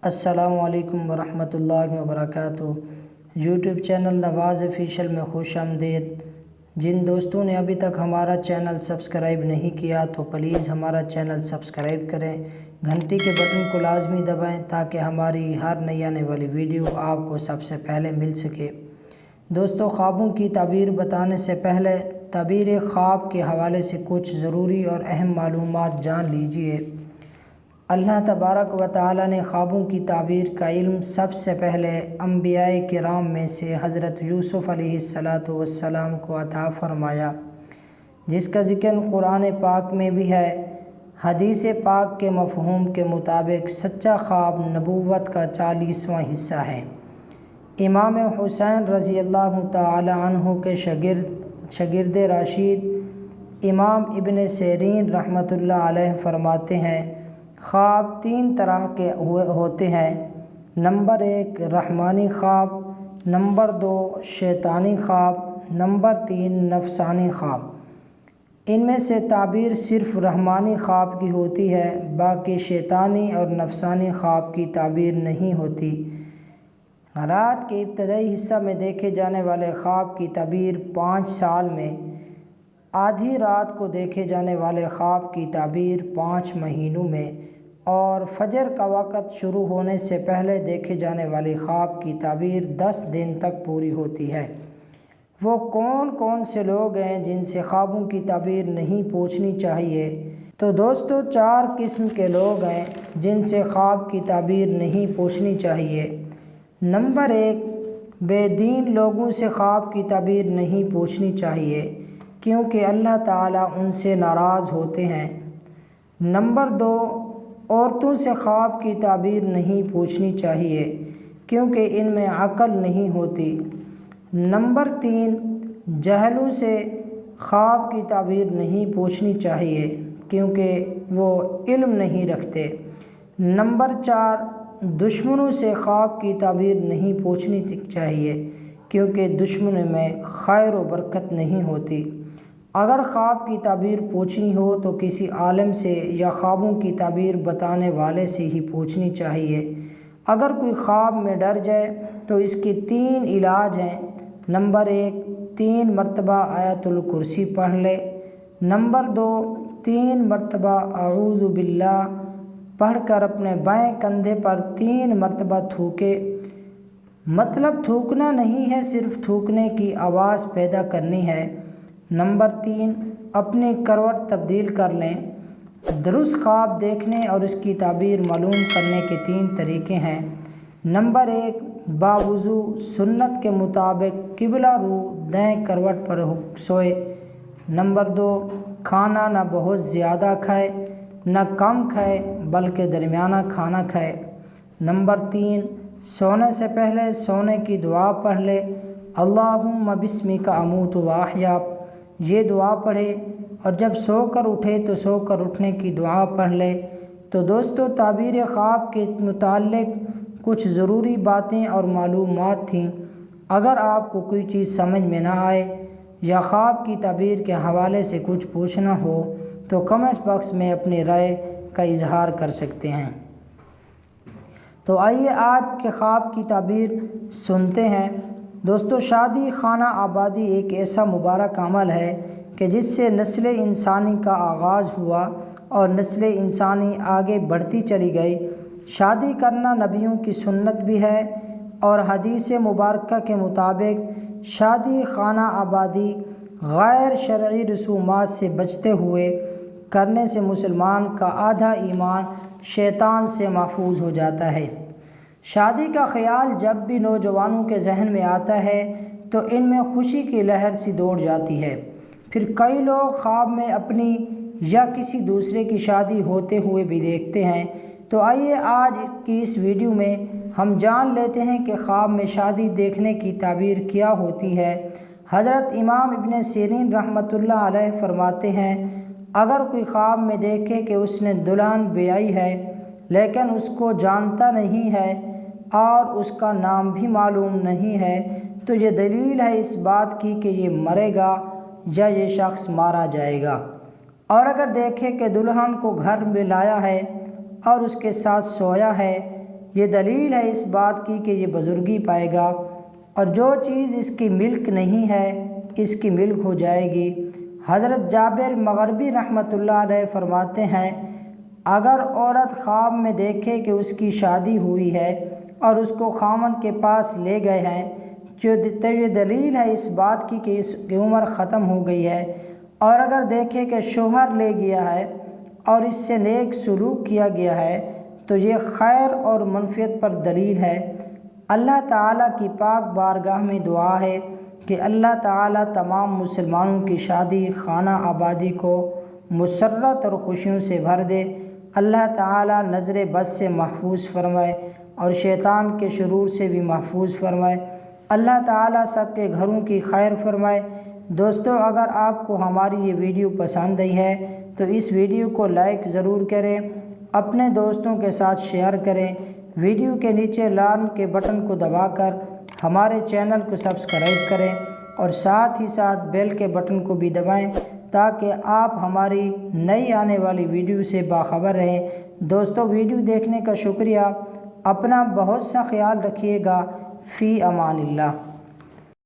السلام علیکم ورحمۃ اللہ وبرکاتہ۔ یوٹیوب چینل نواز آفیشیل میں خوش آمدید۔ جن دوستوں نے ابھی تک ہمارا چینل سبسکرائب نہیں کیا تو پلیز ہمارا چینل سبسکرائب کریں، گھنٹی کے بٹن کو لازمی دبائیں تاکہ ہماری ہر نئی آنے والی ویڈیو آپ کو سب سے پہلے مل سکے۔ دوستو، خوابوں کی تعبیر بتانے سے پہلے تعبیر خواب کے حوالے سے کچھ ضروری اور اہم معلومات جان لیجئے۔ اللہ تبارک و تعالی نے خوابوں کی تعبیر کا علم سب سے پہلے انبیاء کرام میں سے حضرت یوسف علیہ السلام کو عطا فرمایا، جس کا ذکر قرآن پاک میں بھی ہے۔ حدیث پاک کے مفہوم کے مطابق سچا خواب نبوت کا 40واں حصہ ہے۔ امام حسین رضی اللہ تعالی عنہ کے شاگرد راشد امام ابن سیرین رحمۃ اللہ علیہ فرماتے ہیں، خواب 3 طرح کے ہوتے ہیں۔ نمبر 1 رحمانی خواب، نمبر 2 شیطانی خواب، نمبر 3 نفسانی خواب۔ ان میں سے تعبیر صرف رحمانی خواب کی ہوتی ہے، باقی شیطانی اور نفسانی خواب کی تعبیر نہیں ہوتی۔ رات کے ابتدائی حصہ میں دیکھے جانے والے خواب کی تعبیر 5 سال میں، آدھی رات کو دیکھے جانے والے خواب کی تعبیر 5 مہینوں میں، اور فجر کا وقت شروع ہونے سے پہلے دیکھے جانے والی خواب کی تعبیر 10 دن تک پوری ہوتی ہے۔ وہ کون کون سے لوگ ہیں جن سے خوابوں کی تعبیر نہیں پوچھنی چاہیے؟ تو دوستو، 4 قسم کے لوگ ہیں جن سے خواب کی تعبیر نہیں پوچھنی چاہیے۔ نمبر 1 بے دین لوگوں سے خواب کی تعبیر نہیں پوچھنی چاہیے، کیونکہ اللہ تعالیٰ ان سے ناراض ہوتے ہیں۔ نمبر 2 عورتوں سے خواب کی تعبیر نہیں پوچھنی چاہیے، کیونکہ ان میں عقل نہیں ہوتی۔ نمبر 3 جاہلوں سے خواب کی تعبیر نہیں پوچھنی چاہیے، کیونکہ وہ علم نہیں رکھتے۔ نمبر 4 دشمنوں سے خواب کی تعبیر نہیں پوچھنی چاہیے، کیونکہ دشمنوں میں خیر و برکت نہیں ہوتی۔ اگر خواب کی تعبیر پوچھنی ہو تو کسی عالم سے یا خوابوں کی تعبیر بتانے والے سے ہی پوچھنی چاہیے۔ اگر کوئی خواب میں ڈر جائے تو اس کے 3 علاج ہیں۔ نمبر 1 3 مرتبہ آیت الکرسی پڑھ لے۔ نمبر 2 3 مرتبہ اعوذ باللہ پڑھ کر اپنے بائیں کندھے پر 3 مرتبہ تھوکے۔ مطلب تھوکنا نہیں ہے، صرف تھوکنے کی آواز پیدا کرنی ہے۔ نمبر 3 اپنی کروٹ تبدیل کر لیں۔ درست خواب دیکھنے اور اس کی تعبیر معلوم کرنے کے 3 طریقے ہیں۔ نمبر 1 باوضو سنت کے مطابق قبلہ رو دائیں کروٹ پر سوئے۔ نمبر 2 کھانا نہ بہت زیادہ کھائے نہ کم کھائے، بلکہ درمیانہ کھانا کھائے۔ نمبر 3 سونے سے پہلے سونے کی دعا پڑھ لے، اللہم بسمک اموت و احیا۔ یہ دعا پڑھے اور جب سو کر اٹھے تو سو کر اٹھنے کی دعا پڑھ لے۔ تو دوستو، تعبیر خواب کے متعلق کچھ ضروری باتیں اور معلومات تھیں۔ اگر آپ کو کوئی چیز سمجھ میں نہ آئے یا خواب کی تعبیر کے حوالے سے کچھ پوچھنا ہو تو کمنٹ باکس میں اپنی رائے کا اظہار کر سکتے ہیں۔ تو آئیے آج کے خواب کی تعبیر سنتے ہیں۔ دوستو، شادی خانہ آبادی ایک ایسا مبارک عمل ہے کہ جس سے نسل انسانی کا آغاز ہوا اور نسل انسانی آگے بڑھتی چلی گئی۔ شادی کرنا نبیوں کی سنت بھی ہے، اور حدیث مبارکہ کے مطابق شادی خانہ آبادی غیر شرعی رسومات سے بچتے ہوئے کرنے سے مسلمان کا آدھا ایمان شیطان سے محفوظ ہو جاتا ہے۔ شادی کا خیال جب بھی نوجوانوں کے ذہن میں آتا ہے تو ان میں خوشی کی لہر سی دوڑ جاتی ہے۔ پھر کئی لوگ خواب میں اپنی یا کسی دوسرے کی شادی ہوتے ہوئے بھی دیکھتے ہیں۔ تو آئیے آج کی اس ویڈیو میں ہم جان لیتے ہیں کہ خواب میں شادی دیکھنے کی تعبیر کیا ہوتی ہے۔ حضرت امام ابن سیرین رحمۃ اللہ علیہ فرماتے ہیں، اگر کوئی خواب میں دیکھے کہ اس نے دلہن بیائی ہے لیکن اس کو جانتا نہیں ہے اور اس کا نام بھی معلوم نہیں ہے، تو یہ دلیل ہے اس بات کی کہ یہ مرے گا یا یہ شخص مارا جائے گا۔ اور اگر دیکھے کہ دلہن کو گھر میں لایا ہے اور اس کے ساتھ سویا ہے یہ دلیل ہے اس بات کی کہ یہ بزرگی پائے گا، اور جو چیز اس کی ملک نہیں ہے اس کی ملک ہو جائے گی۔ حضرت جابر مغربی رحمۃ اللہ علیہ فرماتے ہیں، اگر عورت خواب میں دیکھے کہ اس کی شادی ہوئی ہے اور اس کو خاوند کے پاس لے گئے ہیں، تو یہ دلیل ہے اس بات کی کہ اس کی عمر ختم ہو گئی ہے۔ اور اگر دیکھے کہ شوہر لے گیا ہے اور اس سے نیک سلوک کیا گیا ہے تو یہ خیر اور منفعت پر دلیل ہے۔ اللہ تعالیٰ کی پاک بارگاہ میں دعا ہے کہ اللہ تعالیٰ تمام مسلمانوں کی شادی خانہ آبادی کو مسرت اور خوشیوں سے بھر دے۔ اللہ تعالیٰ نظر بد سے محفوظ فرمائے اور شیطان کے شرور سے بھی محفوظ فرمائے۔ اللہ تعالیٰ سب کے گھروں کی خیر فرمائے۔ دوستو، اگر آپ کو ہماری یہ ویڈیو پسند آئی ہے تو اس ویڈیو کو لائک ضرور کریں، اپنے دوستوں کے ساتھ شیئر کریں، ویڈیو کے نیچے لال کے بٹن کو دبا کر ہمارے چینل کو سبسکرائب کریں اور ساتھ ہی ساتھ بیل کے بٹن کو بھی دبائیں تاکہ آپ ہماری نئی آنے والی ویڈیو سے باخبر رہیں۔ دوستو، ویڈیو دیکھنے کا شکریہ، اپنا بہت سا خیال رکھیے گا۔ فی امان اللہ۔